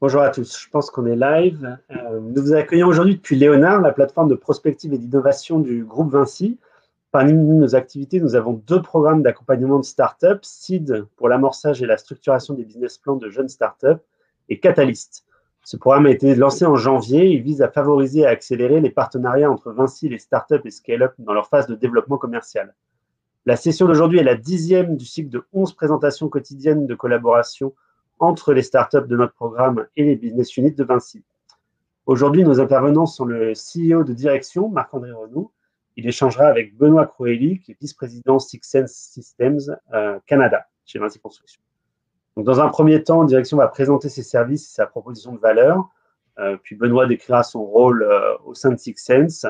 Bonjour à tous, je pense qu'on est live. Nous vous accueillons aujourd'hui depuis Léonard, la plateforme de prospective et d'innovation du groupe VINCI. Parmi nos activités, nous avons 2 programmes d'accompagnement de start-up, SEED pour l'amorçage et la structuration des business plans de jeunes start-up et Catalyst. Ce programme a été lancé en janvier. Il vise à favoriser et à accélérer les partenariats entre VINCI, les start-up et scale-up dans leur phase de développement commercial. La session d'aujourd'hui est la 10e du cycle de 11 présentations quotidiennes de collaboration entre les startups de notre programme et les business units de VINCI. Aujourd'hui, nos intervenants sont le CEO de Direxyon, Marc-André Renaud. Il échangera avec Benoît KROELY, qui est vice-président SIXENSE Systems Canada, chez VINCI Construction. Donc, dans un premier temps, Direxyon va présenter ses services et sa proposition de valeur. Puis Benoît décrira son rôle au sein de SIXENSE.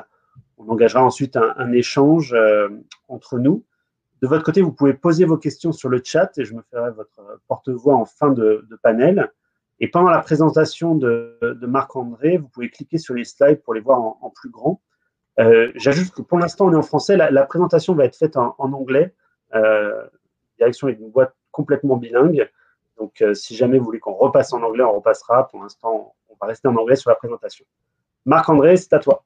On engagera ensuite un échange entre nous. De votre côté, vous pouvez poser vos questions sur le chat et je me ferai votre porte-voix en fin de panel. Et pendant la présentation de Marc-André, vous pouvez cliquer sur les slides pour les voir en plus grand. J'ajoute que pour l'instant, on est en français. La présentation va être faite en anglais. Direxyon est une boîte complètement bilingue. Donc, si jamais vous voulez qu'on repasse en anglais, on repassera. Pour l'instant, on va rester en anglais sur la présentation. Marc-André, c'est à toi.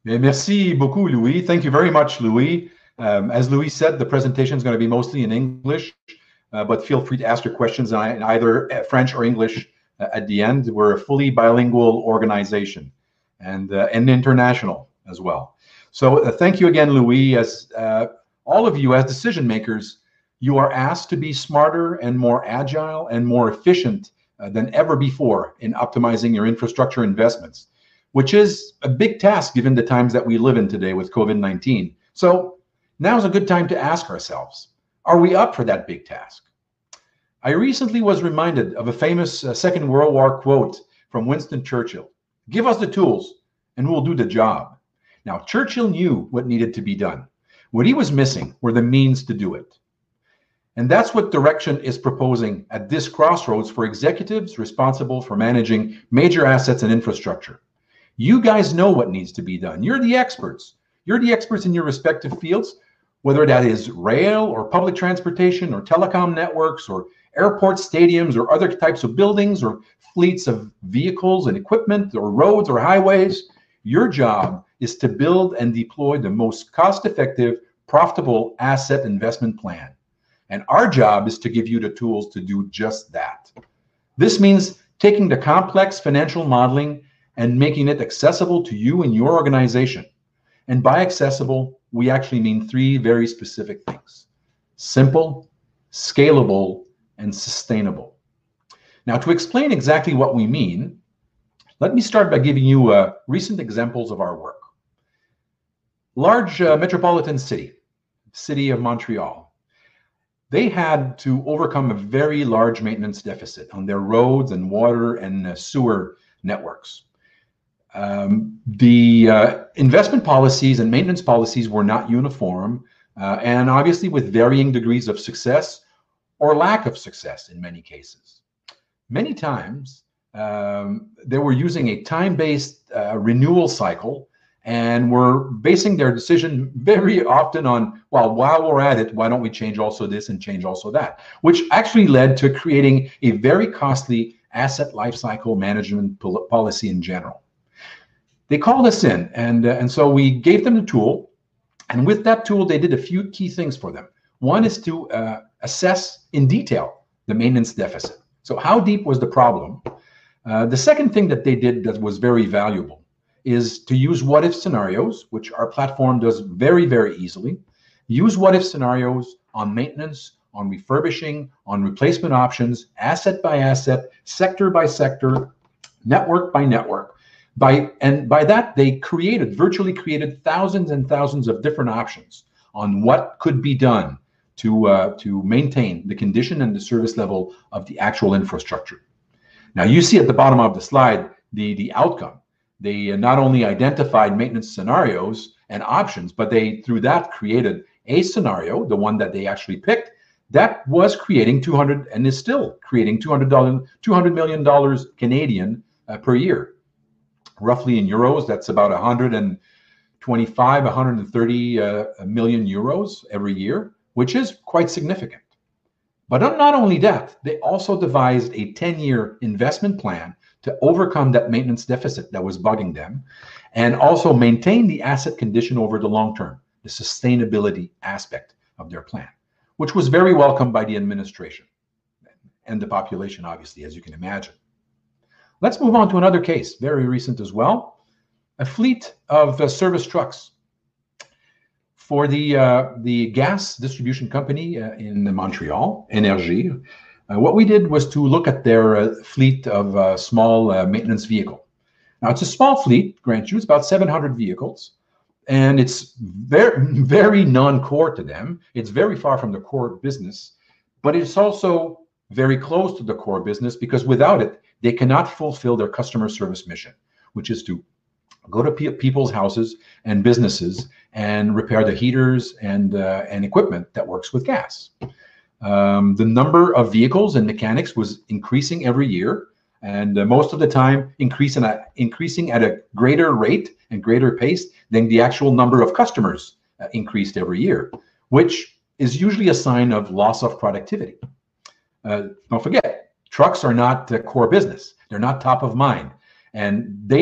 Merci beaucoup, Louis. Thank you very much, Louis. As Louis said, the presentation is going to be mostly in English, but feel free to ask your questions in either French or English at the end. We're a fully bilingual organization and international as well. So thank you again, Louis. As all of you as decision makers, you are asked to be smarter and more agile and more efficient than ever before in optimizing your infrastructure investments, which is a big task given the times that we live in today with COVID-19. So now's a good time to ask ourselves, are we up for that big task? I recently was reminded of a famous Second World War quote from Winston Churchill. Give us the tools and we'll do the job. Now, Churchill knew what needed to be done. What he was missing were the means to do it. And that's what Direxyon is proposing at this crossroads for executives responsible for managing major assets and infrastructure. You guys know what needs to be done. You're the experts. You're the experts in your respective fields, whether that is rail or public transportation or telecom networks or airports, stadiums, or other types of buildings or fleets of vehicles and equipment or roads or highways. Your job is to build and deploy the most cost-effective, profitable asset investment plan. And our job is to give you the tools to do just that. This means taking the complex financial modeling and making it accessible to you and your organization. And by accessible, we actually mean 3 very specific things: simple, scalable, and sustainable. Now, to explain exactly what we mean, let me start by giving you recent examples of our work. Large metropolitan city of Montreal, they had to overcome a very large maintenance deficit on their roads and water and sewer networks. The investment policies and maintenance policies were not uniform, and obviously with varying degrees of success or lack of success in many cases. Many times, they were using a time-based renewal cycle and were basing their decision very often on, well, while we're at it, why don't we change also this and change also that, which actually led to creating a very costly asset lifecycle management policy in general. They called us in, and so we gave them the tool, and with that tool, they did a few key things for them. One is to assess in detail the maintenance deficit. So how deep was the problem? The second thing that they did that was very valuable is to use what-if scenarios, which our platform does very, very easily. Use what-if scenarios on maintenance, on refurbishing, on replacement options, asset by asset, sector by sector, network by network. By that, they virtually created thousands and thousands of different options on what could be done to maintain the condition and the service level of the actual infrastructure. Now, you see at the bottom of the slide the outcome. They not only identified maintenance scenarios and options, but they, through that, created a scenario, the one that they actually picked, that was creating 200 and is still creating $200 million Canadian per year. Roughly in euros, that's about 125, 130 million euros every year, which is quite significant. But not only that, they also devised a 10-year investment plan to overcome that maintenance deficit that was bugging them, and also maintain the asset condition over the long term, the sustainability aspect of their plan, which was very welcomed by the administration and the population, obviously, as you can imagine. Let's move on to another case, very recent as well, a fleet of service trucks. For the gas distribution company in Montreal, Énergie, what we did was to look at their fleet of small maintenance vehicle. Now, it's a small fleet, grant you, it's about 700 vehicles, and it's very, very non-core to them. It's very far from the core business, but it's also very close to the core business, because without it, they cannot fulfill their customer service mission, which is to go to people's houses and businesses and repair the heaters and equipment that works with gas. The number of vehicles and mechanics was increasing every year, and most of the time increasing at a greater rate and greater pace than the actual number of customers increased every year, which is usually a sign of loss of productivity. Don't forget, trucks are not core business. They're not top of mind. And they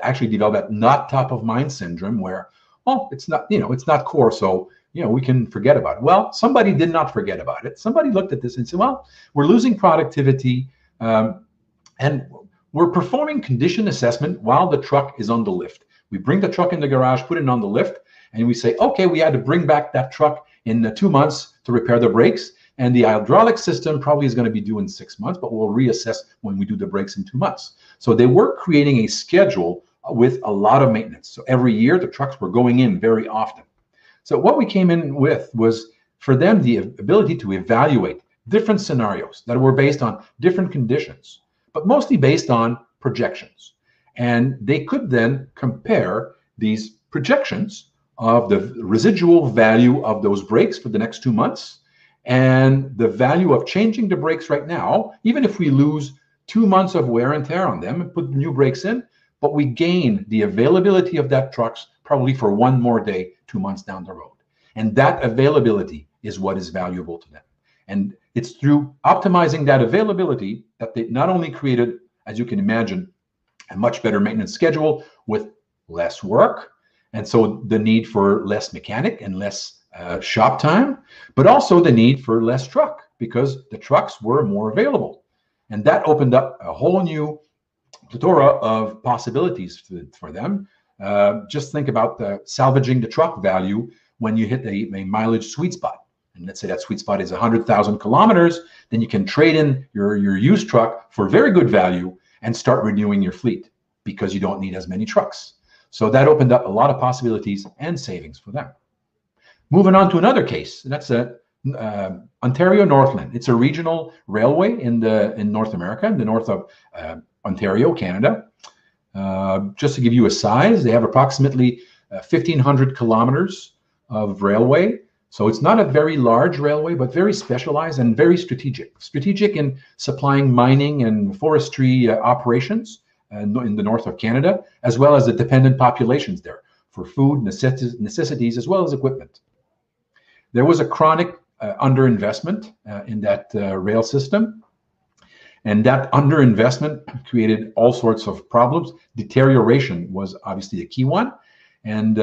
actually developed that not top of mind syndrome where, oh, it's not core, so we can forget about it. Well, somebody did not forget about it. Somebody looked at this and said, well, we're losing productivity, and we're performing condition assessment while the truck is on the lift. We bring the truck in the garage, put it on the lift, and we say, okay, we had to bring back that truck in 2 months to repair the brakes, and the hydraulic system probably is going to be due in 6 months, but we'll reassess when we do the brakes in 2 months. So they were creating a schedule with a lot of maintenance. So every year the trucks were going in very often. So what we came in with was for them the ability to evaluate different scenarios that were based on different conditions, but mostly based on projections. And they could then compare these projections of the residual value of those brakes for the next 2 months and the value of changing the brakes right now, even if we lose 2 months of wear and tear on them and put new brakes in, but we gain the availability of that trucks probably for 1 more day, 2 months down the road. And that availability is what is valuable to them. And it's through optimizing that availability that they not only created, as you can imagine, a much better maintenance schedule with less work, and so the need for less mechanic and less shop time, but also the need for less truck because the trucks were more available. And that opened up a whole new plethora of possibilities for them. Just think about salvaging the truck value when you hit a mileage sweet spot. And let's say that sweet spot is 100,000 kilometers, then you can trade in your used truck for very good value and start renewing your fleet because you don't need as many trucks. So that opened up a lot of possibilities and savings for them. Moving on to another case, that's Ontario Northland. It's a regional railway in North America, in the north of Ontario, Canada. Just to give you a size, they have approximately 1,500 kilometers of railway. So it's not a very large railway, but very specialized and very strategic. Strategic in supplying mining and forestry operations in the north of Canada, as well as the dependent populations there for food, necessities, as well as equipment. There was a chronic underinvestment in that rail system. And that underinvestment created all sorts of problems. Deterioration was obviously a key one. And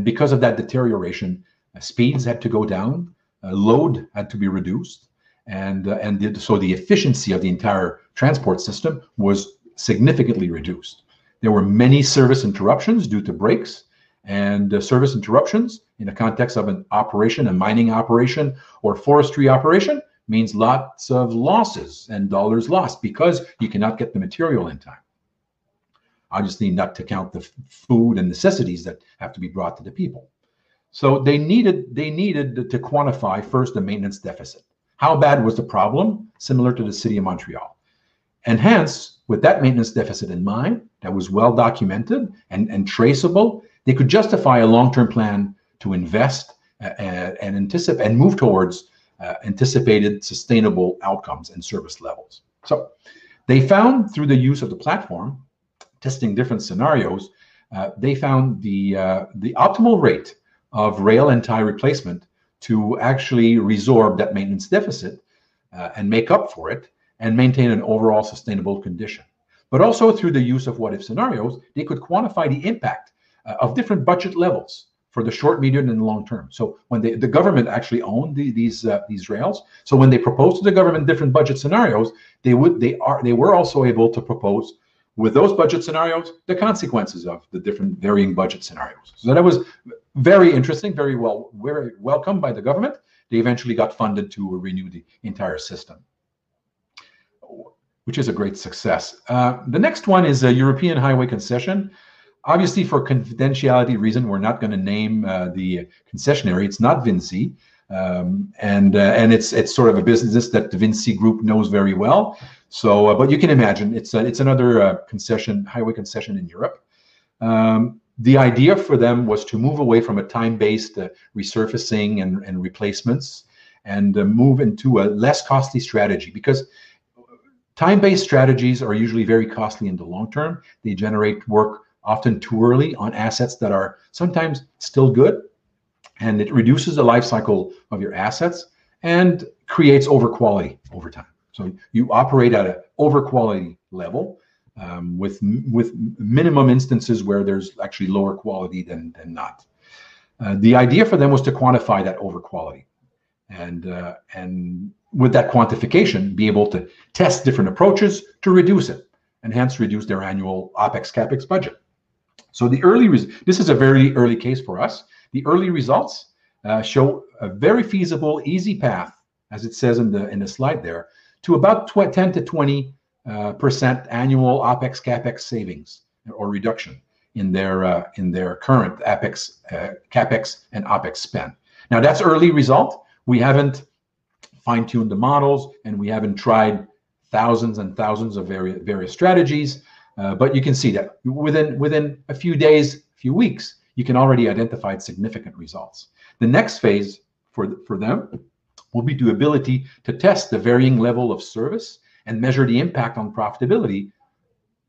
because of that deterioration, speeds had to go down, load had to be reduced, so the efficiency of the entire transport system was significantly reduced. There were many service interruptions due to breaks, and service interruptions in the context of an operation, a mining operation or forestry operation, means lots of losses and dollars lost because you cannot get the material in time. Obviously, not to count the food and necessities that have to be brought to the people. So they needed to quantify first the maintenance deficit. How bad was the problem? Similar to the city of Montreal. And hence, with that maintenance deficit in mind, that was well documented and traceable, they could justify a long-term plan to invest and anticipate and move towards anticipated sustainable outcomes and service levels. So they found through the use of the platform, testing different scenarios, they found the optimal rate of rail and tie replacement to actually resorb that maintenance deficit and make up for it and maintain an overall sustainable condition. But also through the use of what-if scenarios, they could quantify the impact of different budget levels for the short, medium, and long term. So when the government actually owned these rails, so when they proposed to the government different budget scenarios, they were also able to propose with those budget scenarios the consequences of the different varying budget scenarios. So that was very interesting, very welcomed by the government. They eventually got funded to renew the entire system, which is a great success. The next one is a European highway concession. Obviously, for confidentiality reason, we're not going to name the concessionary. It's not VINCI, and it's sort of a business that the VINCI group knows very well. So, but you can imagine it's another highway concession in Europe. The idea for them was to move away from a time-based resurfacing and replacements, and move into a less costly strategy, because time-based strategies are usually very costly in the long term. They generate work often too early on assets that are sometimes still good, and it reduces the life cycle of your assets and creates overquality over time. So you operate at an overquality level with minimum instances where there's actually lower quality than not. The idea for them was to quantify that overquality, and with that quantification, be able to test different approaches to reduce it, and hence reduce their annual OPEX CAPEX budget. So this is a very early case for us. The early results show a very feasible, easy path, as it says in the slide there, to about 10 to 20% annual OPEX CAPEX savings or reduction in their current CAPEX and OPEX spend. Now that's early result. We haven't fine-tuned the models, and we haven't tried thousands and thousands of various strategies. But you can see that within a few days, few weeks, you can already identify significant results. The next phase for them will be the ability to test the varying level of service and measure the impact on profitability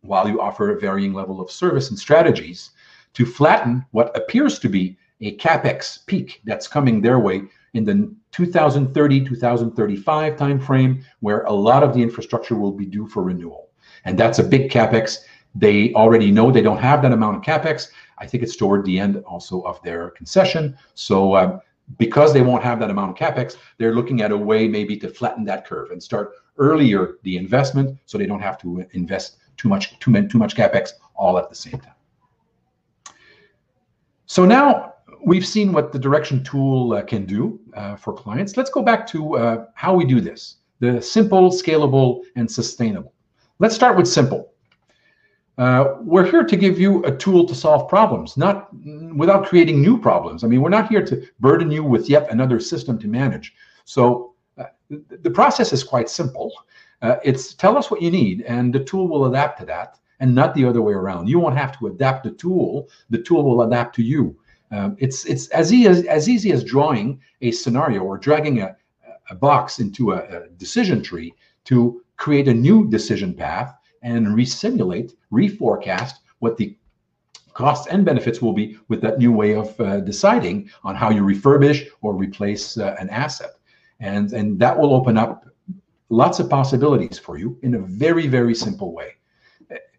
while you offer a varying level of service and strategies to flatten what appears to be a CAPEX peak that's coming their way in the 2030-2035 timeframe, where a lot of the infrastructure will be due for renewal. And that's a big CAPEX. They already know they don't have that amount of CAPEX. I think it's toward the end also of their concession. So because they won't have that amount of CAPEX, they're looking at a way maybe to flatten that curve and start earlier the investment, so they don't have to invest too much CAPEX all at the same time. So now we've seen what the direction tool can do for clients. Let's go back to how we do this: the simple, scalable, and sustainable. Let's start with simple. We're here to give you a tool to solve problems, not without creating new problems. I mean, we're not here to burden you with yet another system to manage. So the process is quite simple. It's tell us what you need, and the tool will adapt to that, and not the other way around. You won't have to adapt the tool will adapt to you. It's as easy as drawing a scenario or dragging a box into a decision tree to create a new decision path and reforecast what the costs and benefits will be with that new way of deciding on how you refurbish or replace an asset. And that will open up lots of possibilities for you in a very, very simple way.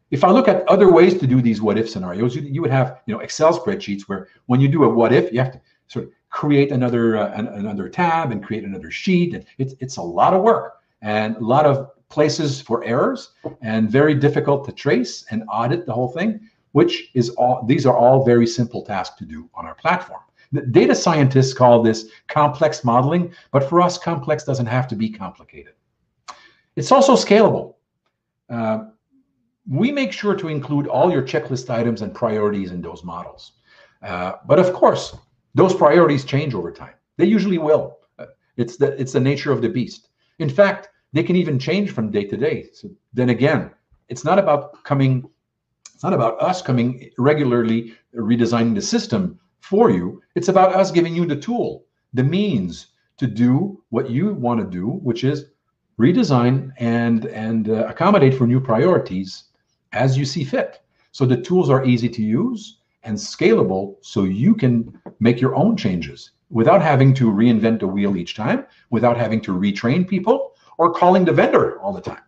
If I look at other ways to do these what-if scenarios, you would have Excel spreadsheets where when you do a what-if, you have to sort of create another tab and create another sheet. And it's a lot of work and a lot of places for errors, and very difficult to trace and audit the whole thing, these are all very simple tasks to do on our platform. The data scientists call this complex modeling, but for us, complex doesn't have to be complicated. It's also scalable. We make sure to include all your checklist items and priorities in those models. But of course, those priorities change over time. They usually will. It's the nature of the beast. In fact, they can even change from day to day. So then again, it's not about us coming regularly redesigning the system for you. It's about us giving you the tool, the means to do what you want to do, which is redesign and accommodate for new priorities as you see fit. So the tools are easy to use and scalable, so you can make your own changes without having to reinvent the wheel each time, without having to retrain people, or calling the vendor all the time.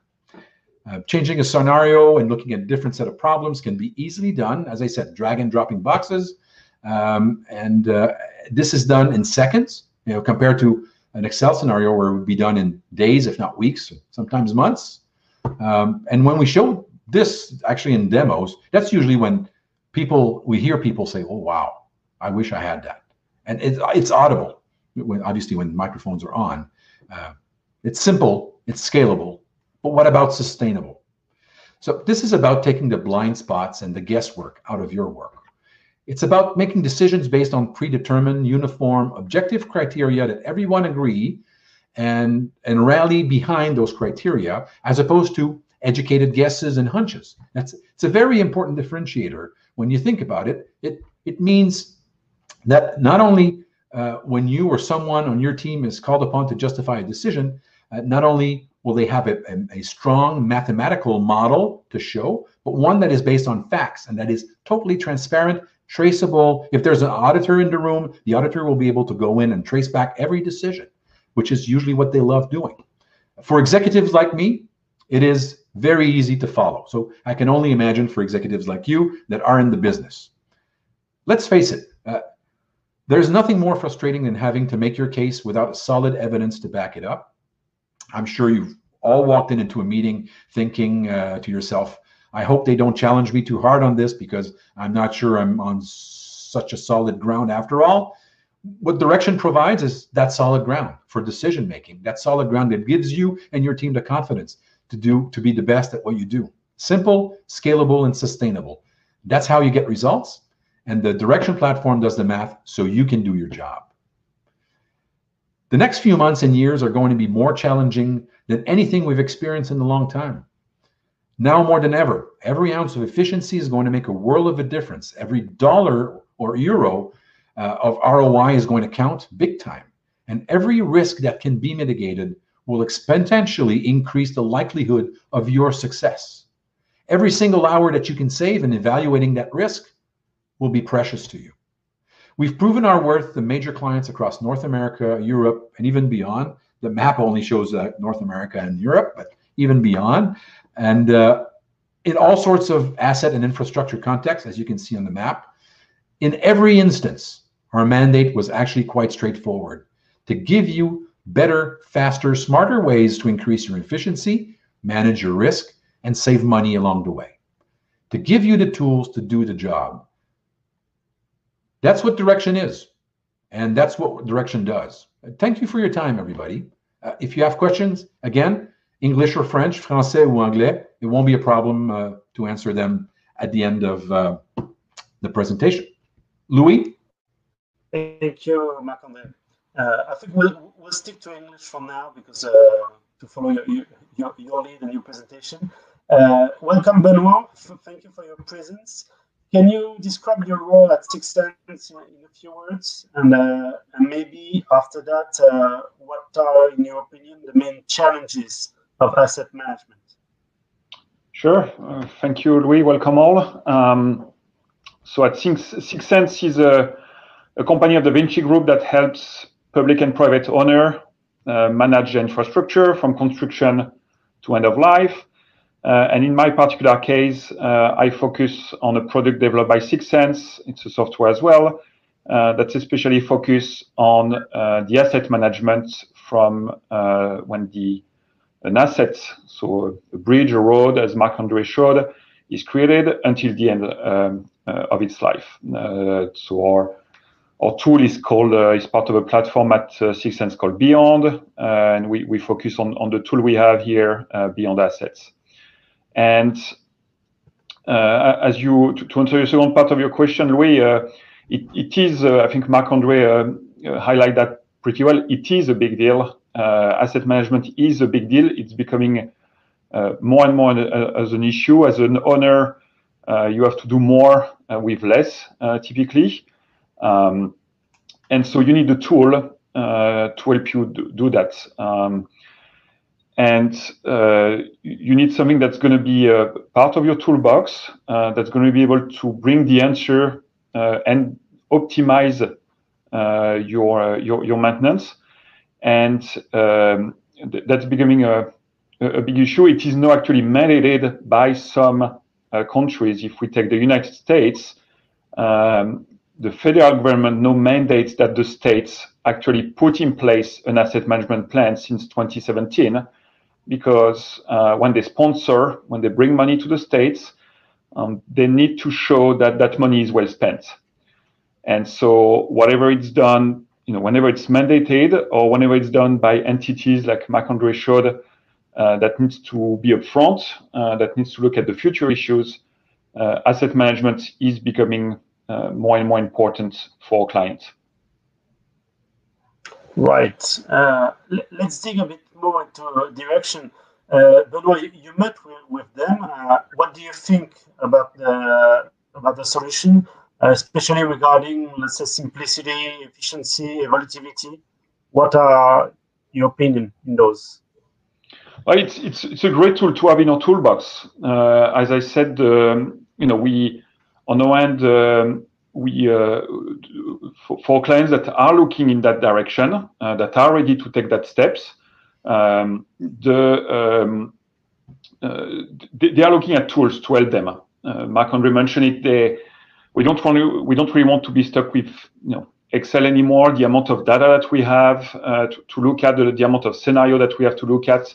Changing a scenario and looking at a different set of problems can be easily done. As I said, drag and dropping boxes. This is done in seconds, compared to an Excel scenario where it would be done in days, if not weeks, sometimes months. And when we show this actually in demos, that's usually when we hear people say, oh, wow, I wish I had that. And it's audible, obviously when microphones are on. It's simple, it's scalable, but what about sustainable? So this is about taking the blind spots and the guesswork out of your work. It's about making decisions based on predetermined, uniform, objective criteria that everyone agree and rally behind those criteria, as opposed to educated guesses and hunches. It's a very important differentiator. When you think about it, it means that not only when you or someone on your team is called upon to justify a decision, not only will they have a strong mathematical model to show, but one that is based on facts and that is totally transparent, traceable. If there's an auditor in the room, the auditor will be able to go in and trace back every decision, which is usually what they love doing. For executives like me, it is very easy to follow. So I can only imagine for executives like you that are in the business. Let's face it, there's nothing more frustrating than having to make your case without solid evidence to back it up. I'm sure you've all walked into a meeting thinking to yourself, I hope they don't challenge me too hard on this because I'm not sure I'm on such a solid ground after all. What Direction provides is that solid ground for decision making, that solid ground that gives you and your team the confidence to be the best at what you do. Simple, scalable, and sustainable. That's how you get results. And the Direction platform does the math so you can do your job. The next few months and years are going to be more challenging than anything we've experienced in a long time. Now more than ever, every ounce of efficiency is going to make a world of a difference. Every dollar or euro of ROI is going to count big time. And every risk that can be mitigated will exponentially increase the likelihood of your success. Every single hour that you can save in evaluating that risk will be precious to you. We've proven our worth to major clients across North America, Europe, and even beyond. The map only shows North America and Europe, but even beyond. And in all sorts of asset and infrastructure contexts, as you can see on the map, in every instance, our mandate was actually quite straightforward: to give you better, faster, smarter ways to increase your efficiency, manage your risk, and save money along the way. To give you the tools to do the job. That's what Direction is, and that's what Direction does. Thank you for your time, everybody. If you have questions, again, English or French, français ou anglais, it won't be a problem to answer them at the end of the presentation. Louis? Thank you, Marc-André. I think we'll stick to English for now because to follow your lead and your presentation. Welcome, Benoît. Thank you for your presence. Can you describe your role at SIXENSE in a few words? And maybe after that, what are, in your opinion, the main challenges of asset management? Sure. Thank you, Louis. Welcome all. So I think SIXENSE is a company of the VINCI Group that helps public and private owner manage infrastructure from construction to end of life. And in my particular case, I focus on a product developed by SIXENSE. It's a software as well that's especially focused on the asset management from when an asset, so a bridge, a road, as Marc-André showed, is created until the end of its life. So our tool is called is part of a platform at SIXENSE called Beyond, and we focus on the tool we have here, Beyond Assets. And as you to answer your second part of your question, Louis, it is I think Marc-André highlight that pretty well. It is a big deal. Asset management is a big deal. It's becoming more and more as an issue. As an owner, you have to do more with less, typically. And so you need a tool to help you do that. And you need something that's going to be a part of your toolbox, that's going to be able to bring the answer and optimize your maintenance. And that's becoming a big issue. It is now actually mandated by some countries. If we take the United States, the federal government now mandates that the states actually put in place an asset management plan since 2017, because when they bring money to the states, they need to show that that money is well spent. And so whatever it's done, whenever it's mandated or whenever it's done by entities like Marc-André showed, that needs to be upfront, that needs to look at the future issues, asset management is becoming more and more important for clients. Right. Let's dig a bit more into direction. Benoît, you met with them. What do you think about the solution, especially regarding, let's say, simplicity, efficiency, evolutivity? What are your opinion in those? Well, it's a great tool to have in our toolbox. As I said, we on the one hand, for clients that are looking in that direction, that are ready to take that steps, they are looking at tools to help them. Marc-André mentioned it. We don't really want to be stuck with Excel anymore. The amount of data that we have to look at, the amount of scenario that we have to look at,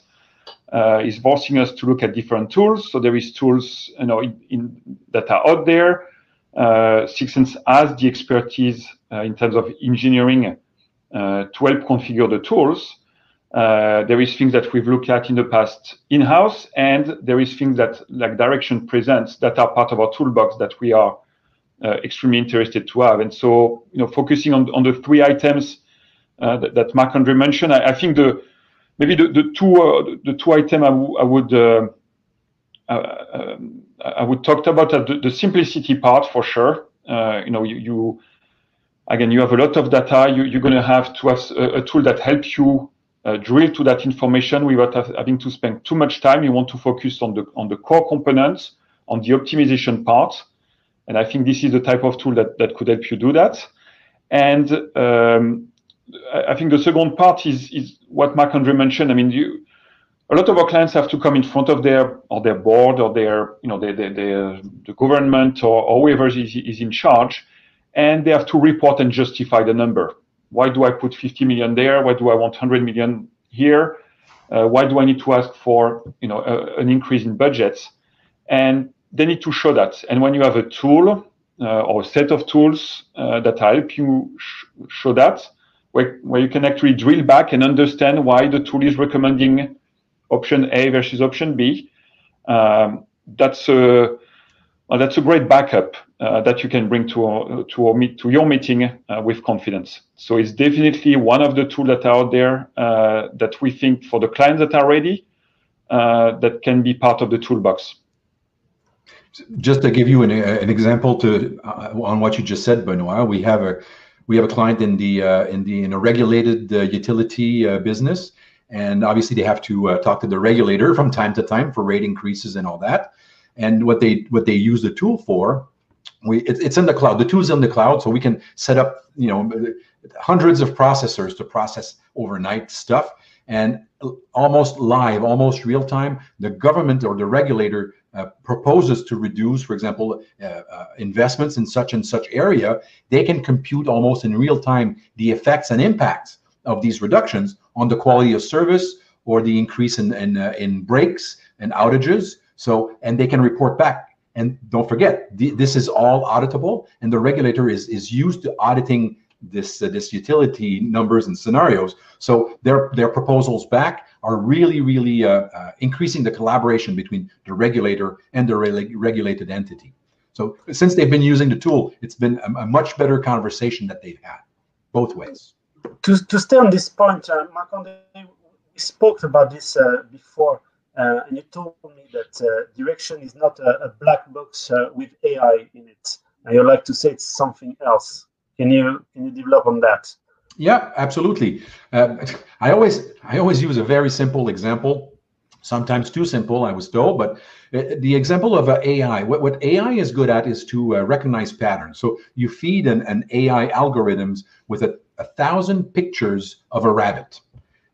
is forcing us to look at different tools. So there is tools that are out there. SIXENSE has the expertise in terms of engineering to help configure the tools. There is things that we've looked at in the past in-house, and there is things that like Direction presents that are part of our toolbox that we are extremely interested to have. And so, focusing on the three items that Marc-André mentioned, I think maybe the two items I would talk about the simplicity part for sure. You have a lot of data. You're going to have a tool that helps you drill to that information without having to spend too much time. You want to focus on the core components, on the optimization part, and I think this is the type of tool that could help you do that. And I think the second part is what Marc-André mentioned. I mean, a lot of our clients have to come in front of their board or the government or whoever is in charge, and they have to report and justify the number. Why do I put 50 million there? Why do I want 100 million here? Why do I need to ask for an increase in budgets? And they need to show that. And when you have a tool or a set of tools that help you show that, where you can actually drill back and understand why the tool is recommending option A versus option B, that's a great backup that you can bring to your meeting with confidence. So it's definitely one of the tools that are out there that we think for the clients that are ready, that can be part of the toolbox. Just to give you an example on what you just said, Benoît, we have a client in a regulated utility business. And obviously, they have to talk to the regulator from time to time for rate increases and all that. And what they use the tool for, it's in the cloud. The tool's in the cloud, so we can set up hundreds of processors to process overnight stuff, and almost live, almost real time, the government or the regulator proposes to reduce, for example, investments in such and such area. They can compute almost in real time the effects and impacts of these reductions on the quality of service or the increase in breaks and outages. So, and they can report back. And don't forget, this is all auditable, and the regulator is used to auditing this utility numbers and scenarios. So their proposals back are really increasing the collaboration between the regulator and the regulated entity. So since they've been using the tool, it's been a much better conversation that they've had, both ways. To stay on this point, Marc-André, we spoke about this before, and you told me that Direction is not a black box with AI in it. And you like to say it's something else. Can you develop on that? Yeah, absolutely. I always use a very simple example, sometimes too simple, I was told, but the example of AI, what AI is good at is to recognize patterns. So you feed an AI algorithms with 1,000 pictures of a rabbit,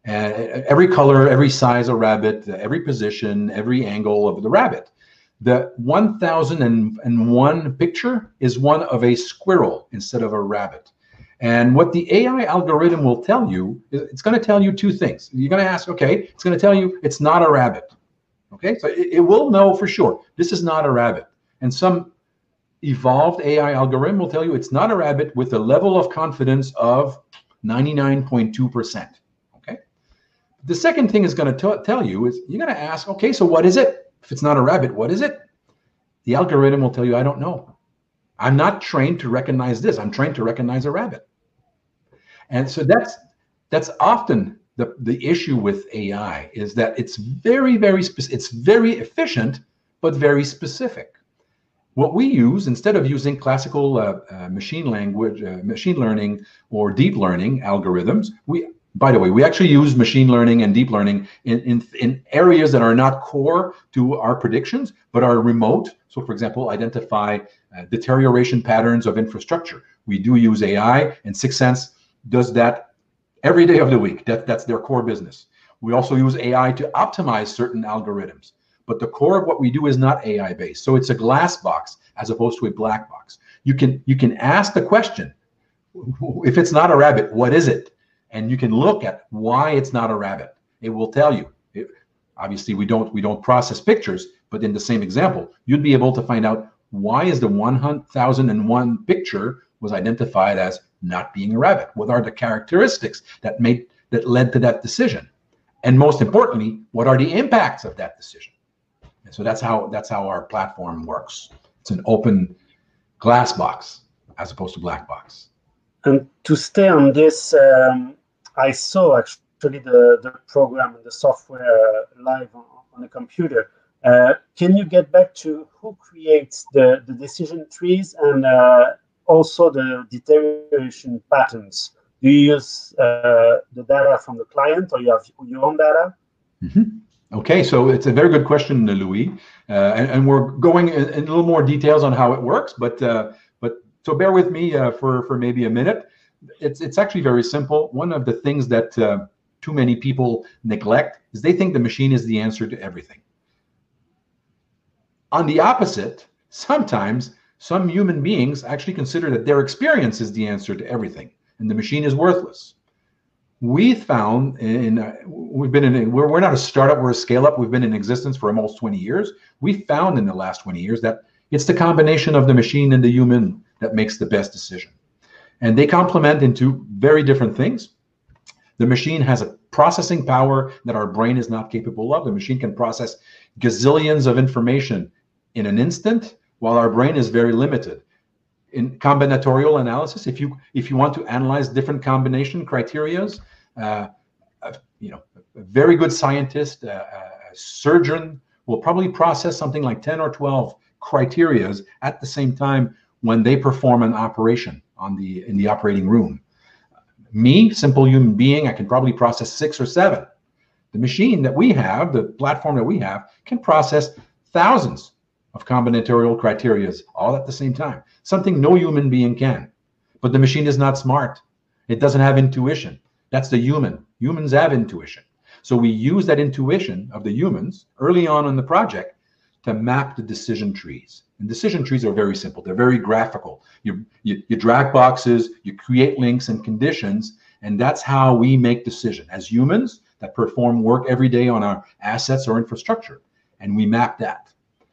Every color, every size of rabbit, every position, every angle of the rabbit. The 1001 picture is one of a squirrel instead of a rabbit. And what the AI algorithm will tell you, it's going to tell you two things. You're going to ask, okay, it's going to tell you it's not a rabbit. Okay, so it will know for sure, this is not a rabbit. And some evolved AI algorithm will tell you it's not a rabbit with a level of confidence of 99.2%. Okay. The second thing is going to tell you is you're going to ask, okay, so what is it? If it's not a rabbit, what is it? The algorithm will tell you, I don't know. I'm not trained to recognize this. I'm trained to recognize a rabbit. And so that's often the issue with AI, is that it's very efficient, but very specific. What we use, instead of using classical machine learning or deep learning algorithms, by the way, we actually use machine learning and deep learning in areas that are not core to our predictions, but are remote. So, for example, identify deterioration patterns of infrastructure. We do use AI, and SIXENSE does that every day of the week. That's their core business. We also use AI to optimize certain algorithms. But the core of what we do is not AI based. So it's a glass box as opposed to a black box. You can ask the question, if it's not a rabbit, what is it? And you can look at why it's not a rabbit. It will tell you. Obviously, we don't process pictures, but in the same example, you'd be able to find out why is the 1001 picture was identified as not being a rabbit. What are the characteristics that led to that decision? And most importantly, what are the impacts of that decision? And so that's how our platform works. It's an open glass box as opposed to black box. And to stay on this, I saw actually the program and the software live on the computer. Can you get back to who creates the decision trees and also the deterioration patterns? Do you use the data from the client, or you have your own data? Mm-hmm. Okay, so it's a very good question, Louis, and we're going in a little more details on how it works, but so bear with me for maybe a minute. It's actually very simple. One of the things that too many people neglect is they think the machine is the answer to everything. On the opposite, sometimes some human beings actually consider that their experience is the answer to everything, and the machine is worthless. We found we're not a startup, we're a scale up. We've been in existence for almost 20 years. We found in the last 20 years that it's the combination of the machine and the human that makes the best decision. And they complement into very different things. The machine has a processing power that our brain is not capable of. The machine can process gazillions of information in an instant, while our brain is very limited. In combinatorial analysis, if you want to analyze different combination criterias, a very good scientist, a surgeon will probably process something like 10 or 12 criterias at the same time when they perform an operation in the operating room. Me, simple human being, I can probably process 6 or 7. The machine that we have, the platform that we have, can process thousands of combinatorial criterias all at the same time, something no human being can. But the machine is not smart. It doesn't have intuition. That's the human. Humans have intuition. So we use that intuition of the humans early on in the project to map the decision trees. And decision trees are very simple. They're very graphical. You drag boxes, you create links and conditions, and that's how we make decisions as humans that perform work every day on our assets or infrastructure. And we map that.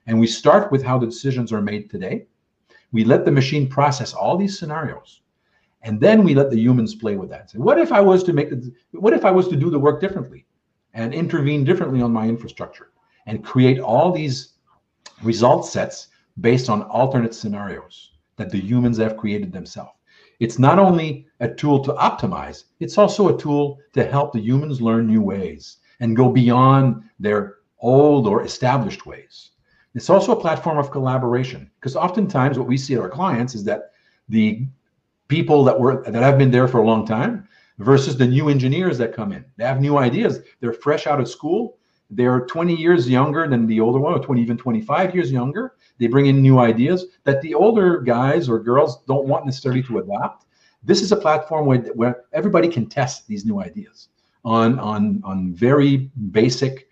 And we start with how the decisions are made today. We let the machine process all these scenarios. And then we let the humans play with that. So what if I was to do the work differently and intervene differently on my infrastructure and create all these result sets based on alternate scenarios that the humans have created themselves? It's not only a tool to optimize, it's also a tool to help the humans learn new ways and go beyond their old or established ways. It's also a platform of collaboration, because oftentimes what we see at our clients is that the people that have been there for a long time versus the new engineers that come in. They have new ideas. They're fresh out of school. They're 20 years younger than the older one, or even 25 years younger. They bring in new ideas that the older guys or girls don't want necessarily to adopt. This is a platform where everybody can test these new ideas. on very basic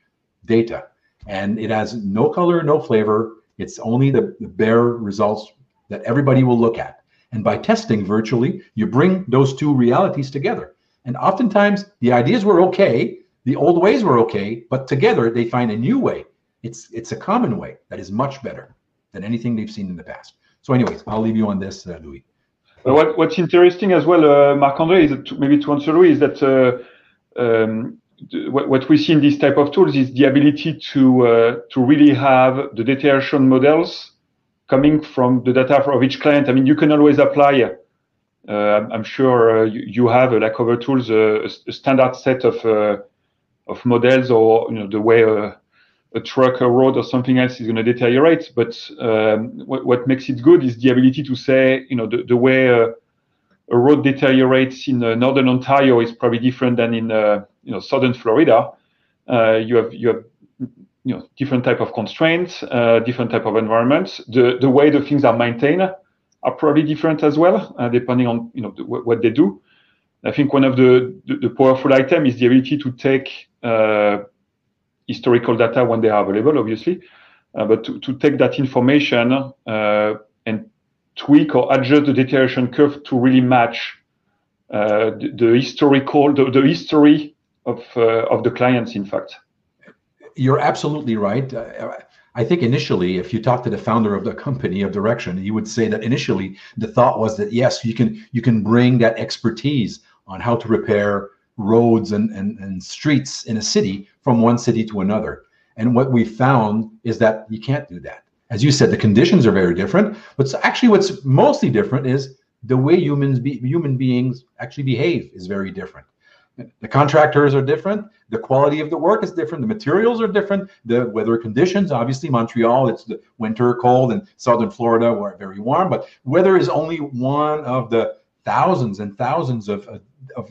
data. And it has no color, no flavor. It's only the bare results that everybody will look at. And by testing virtually, you bring those two realities together. And oftentimes the ideas were okay, the old ways were okay, but together they find a new way. It's a common way that is much better than anything they've seen in the past. So anyways, I'll leave you on this, Louis. What's interesting as well, Marc-André, is that maybe to answer Louis, is that what we see in this type of tools is the ability to really have the deterioration models coming from the data of each client. I mean, you can always apply. I'm sure you have, like other tools, a standard set of models, or the way a truck, a road, or something else is going to deteriorate. But what makes it good is the ability to say, the way a road deteriorates in northern Ontario is probably different than in southern Florida. You have different type of constraints, different type of environments. The way the things are maintained are probably different as well, depending on what they do. I think one of the powerful item is the ability to take historical data when they are available, obviously, but to take that information and tweak or adjust the deterioration curve to really match the history of the clients, in fact. You're absolutely right. I think initially, if you talk to the founder of the company of Direxyon, he would say that initially the thought was that yes, you can bring that expertise on how to repair roads and streets in a city from one city to another. And what we found is that you can't do that. As you said, the conditions are very different, but actually what's mostly different is the way human beings actually behave is very different. The contractors are different. The quality of the work is different. The materials are different. The weather conditions, obviously, Montreal, it's the winter cold, and southern Florida, where very warm. But weather is only one of the thousands and thousands of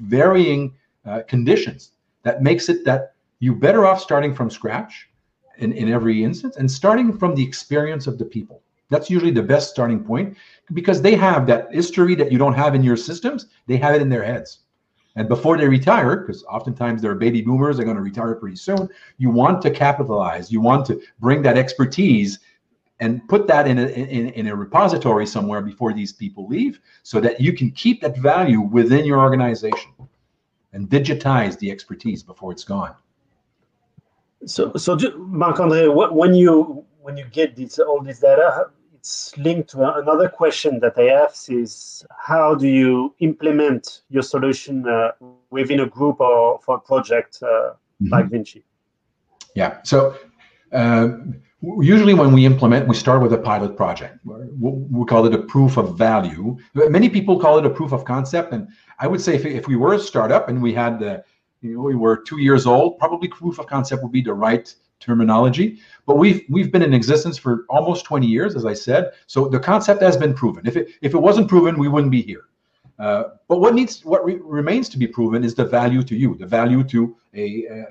varying conditions that makes it that you're better off starting from scratch in every instance and starting from the experience of the people. That's usually the best starting point, because they have that history that you don't have in your systems. They have it in their heads. And before they retire, because oftentimes they're baby boomers, they're going to retire pretty soon, you want to capitalize, you want to bring that expertise and put that in a repository somewhere before these people leave, so that you can keep that value within your organization and digitize the expertise before it's gone. So Marc-André, when you get all this data, it's linked to another question that I have, is how do you implement your solution within a group or for a project like VINCI? Yeah, so usually when we implement, we start with a pilot project. We call it a proof of value. Many people call it a proof of concept, and I would say if we were a startup and we had we were 2 years old, probably proof of concept would be the right terminology. But we've been in existence for almost 20 years, as I said. So the concept has been proven. If it wasn't proven, we wouldn't be here. But what remains to be proven is the value to you, the value to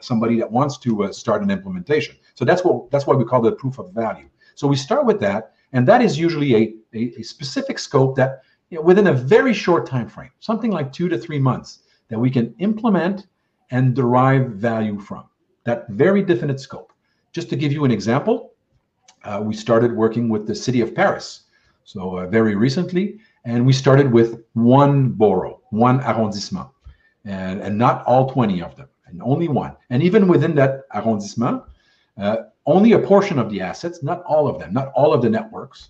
somebody that wants to start an implementation. So that's why we call it proof of value. So we start with that, and that is usually a specific scope that within a very short time frame, something like 2 to 3 months, that we can implement and derive value from. That very definite scope. Just to give you an example, we started working with the city of Paris, so very recently, and we started with one borough, one arrondissement, and not all 20 of them, and only one. And even within that arrondissement, only a portion of the assets, not all of them, not all of the networks,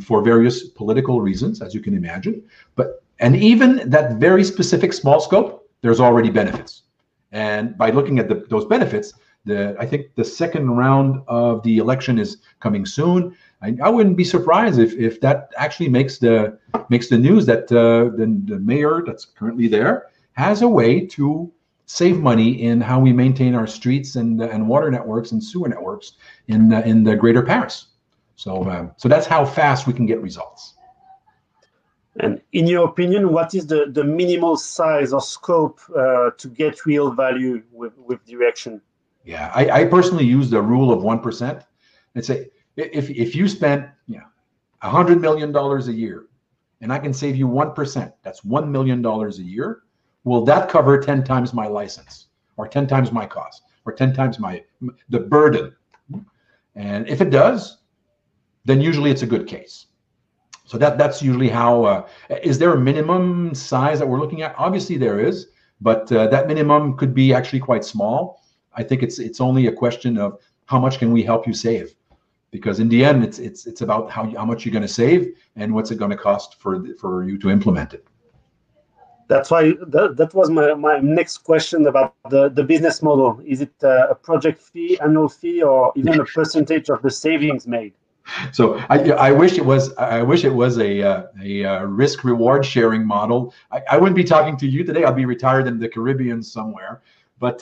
for various political reasons, as you can imagine. And even that very specific small scope, there's already benefits. And by looking at those benefits, I think the second round of the election is coming soon. I wouldn't be surprised if that actually makes the news that the mayor that's currently there has a way to save money in how we maintain our streets and water networks and sewer networks in the greater Paris. So that's how fast we can get results. And in your opinion, what is the minimal size or scope to get real value with Direxyon? Yeah, I personally use the rule of 1%. And say, if you spend $100 million a year, and I can save you 1%, that's $1 million a year, will that cover 10 times my license? or 10 times my cost, or 10 times the burden? And if it does, then usually it's a good case. So that's usually how, is there a minimum size that we're looking at? Obviously there is, but that minimum could be actually quite small. I think it's only a question of how much can we help you save? Because in the end, it's about how much you're going to save and what's it going to cost for you to implement it. That's why that was my next question about the business model. Is it a project fee, annual fee, or even a percentage of the savings made? So I wish it was a risk reward sharing model. I wouldn't be talking to you today. I'll be retired in the Caribbean somewhere. But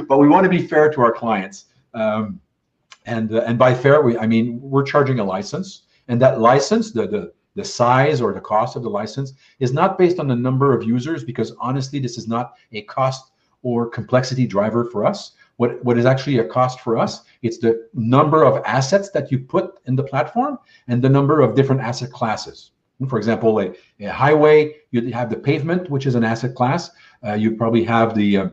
but we want to be fair to our clients. And by fair, I mean we're charging a license, and that license, the size or the cost of the license is not based on the number of users, because honestly, this is not a cost or complexity driver for us. What is actually a cost for us, it's the number of assets that you put in the platform and the number of different asset classes. For example, a highway, you have the pavement, which is an asset class. You probably have the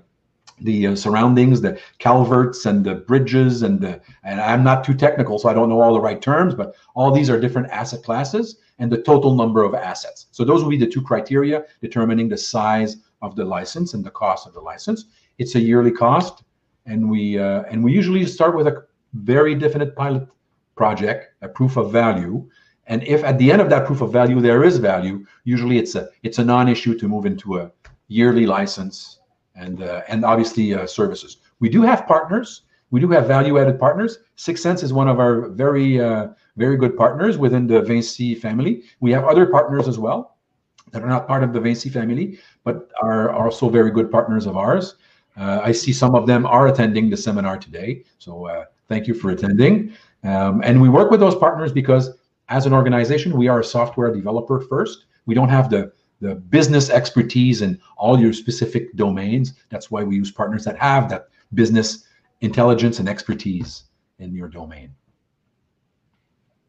surroundings, the culverts and the bridges, and I'm not too technical, so I don't know all the right terms, but all these are different asset classes and the total number of assets. So those will be the two criteria determining the size of the license and the cost of the license. It's a yearly cost, and we usually start with a very definite pilot project, a proof of value. And if at the end of that proof of value there is value, usually it's a non-issue to move into a yearly license and obviously services. We do have partners. We do have value-added partners. SIXENSE is one of our very good partners within the VINCI family. We have other partners as well that are not part of the VINCI family, but are also very good partners of ours. I see some of them are attending the seminar today, so thank you for attending. And we work with those partners because as an organization, we are a software developer first. We don't have the business expertise in all your specific domains. That's why we use partners that have that business intelligence and expertise in your domain.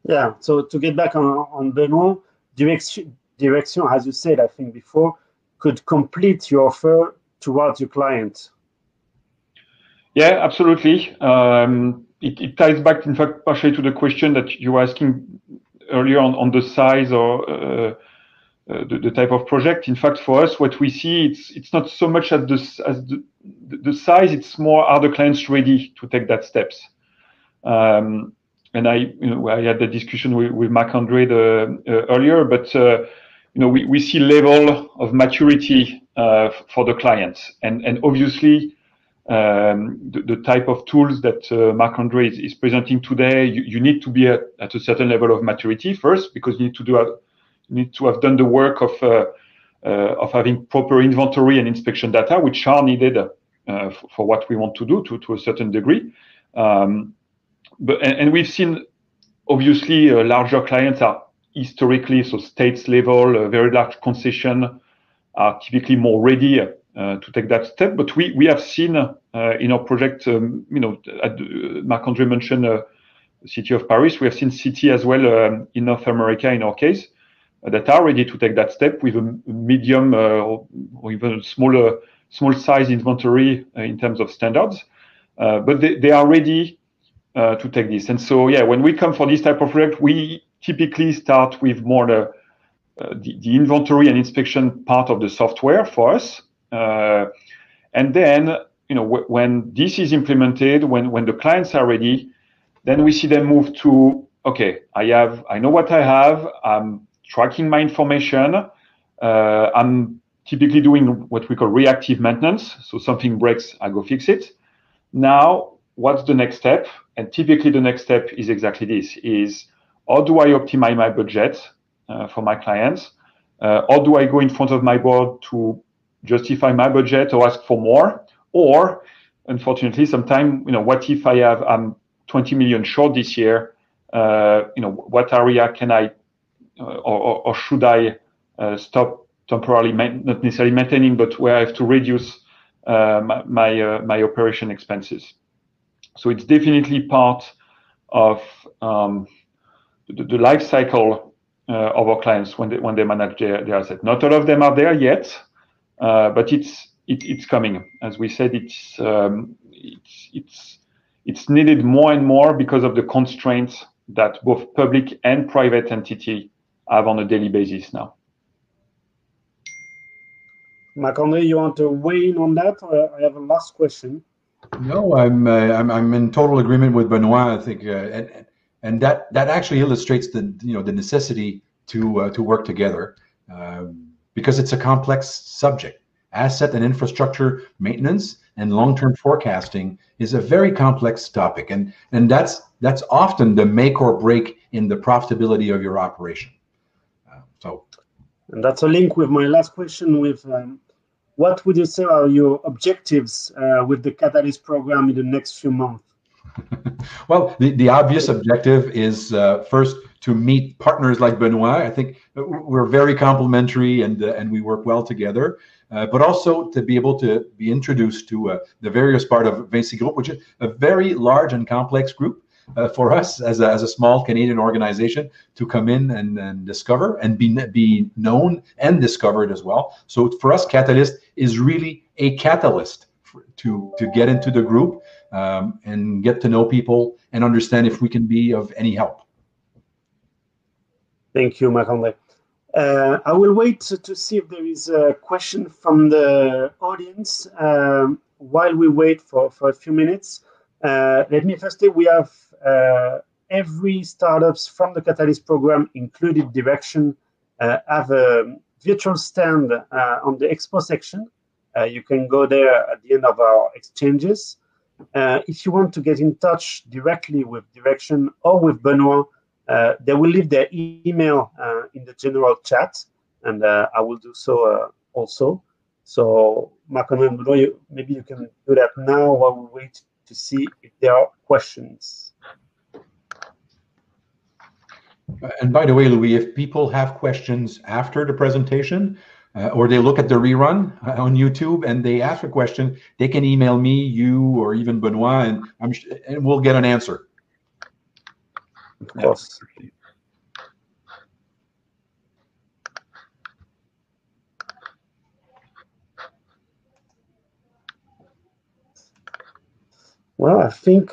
Yeah, so to get back on Benoît, Direxyon, as you said, I think before, could complete your offer towards your client. Yeah, absolutely. It ties back, in fact, partially to the question that you were asking earlier on the size or the type of project. In fact, for us, what we see, it's not so much as the size, it's more are the clients ready to take that steps. And I had the discussion with Marc-André earlier, but we see level of maturity for the clients, and obviously the type of tools that Marc-André is presenting today, you need to be at a certain level of maturity first, because you need to have done the work of having proper inventory and inspection data, which are needed for what we want to do to a certain degree. And we've seen, obviously, larger clients are historically, so states level, very large concession are typically more ready to take that step. But we have seen in our project, Marc-André mentioned the City of Paris. We have seen City as well in North America, in our case, that are ready to take that step with a medium or even small size inventory in terms of standards. But they are ready to take this. And so, yeah, when we come for this type of project, we typically start with more the inventory and inspection part of the software for us. And then, when this is implemented, when the clients are ready, then we see them move to, okay, I know what I have. I'm tracking my information. I'm typically doing what we call reactive maintenance. So something breaks, I go fix it. Now, what's the next step? And typically the next step is exactly this, is how do I optimize my budget for my clients? How do I go in front of my board to justify my budget or ask for more? Or, unfortunately, sometimes, what if I'm 20 million short this year? What area can I or should I stop temporarily, not necessarily maintaining, but where I have to reduce my operation expenses? So it's definitely part of the life cycle of our clients when they manage their assets. Not all of them are there yet, but it's it's coming. As we said, it's needed more and more because of the constraints that both public and private entity have on a daily basis now. Marc-André, you want to weigh in on that? Or I have a last question. No, I'm in total agreement with Benoît. I think, and that actually illustrates the the necessity to work together because it's a complex subject. Asset and infrastructure maintenance and long-term forecasting is a very complex topic, and that's often the make or break in the profitability of your operation. And that's a link with my last question. With what would you say are your objectives with the Catalyst program in the next few months? Well, the obvious objective is first to meet partners like Benoît. I think we're very complementary and we work well together. But also to be able to be introduced to the various part of VINCI Group, which is a very large and complex group for us as a small Canadian organization to come in and discover and be known and discovered as well. So for us, Catalyst is really a catalyst to get into the group and get to know people and understand if we can be of any help. Thank you, Marc-André. I will wait to see if there is a question from the audience while we wait for a few minutes. Let me first say we have every startups from the Catalyst program, including Direction, have a virtual stand on the expo section. You can go there at the end of our exchanges. If you want to get in touch directly with Direction or with Benoît, they will leave their email in the general chat, and I will do so also. So, Marc-André and Benoît, maybe you can do that now while we wait to see if there are questions. And by the way, Louis, if people have questions after the presentation or they look at the rerun on YouTube and they ask a question, they can email me, you, or even Benoît, and we'll get an answer. Of course. Well, I think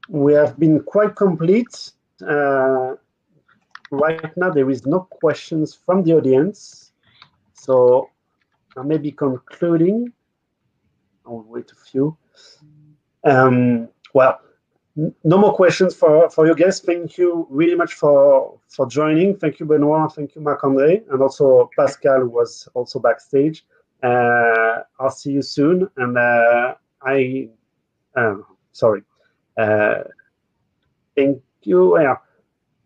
we have been quite complete. Right now, there is no questions from the audience. So I may be concluding. I'll wait a few. Well, no more questions for you guys. Thank you really much for joining. Thank you, Benoît. Thank you, Marc-André. And also Pascal, who was also backstage. I'll see you soon. And thank you. Yeah,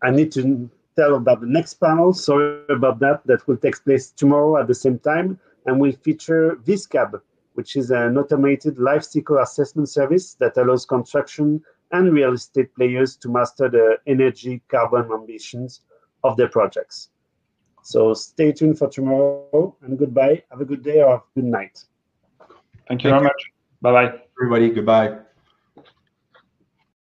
I need to tell about the next panel. Sorry about that. That will take place tomorrow at the same time. And will feature VISCAB, which is an automated life cycle assessment service that allows construction and real estate players to master the energy carbon ambitions of their projects. So stay tuned for tomorrow, and goodbye. Have a good day or good night. Thank you very much. Bye-bye. Everybody, goodbye.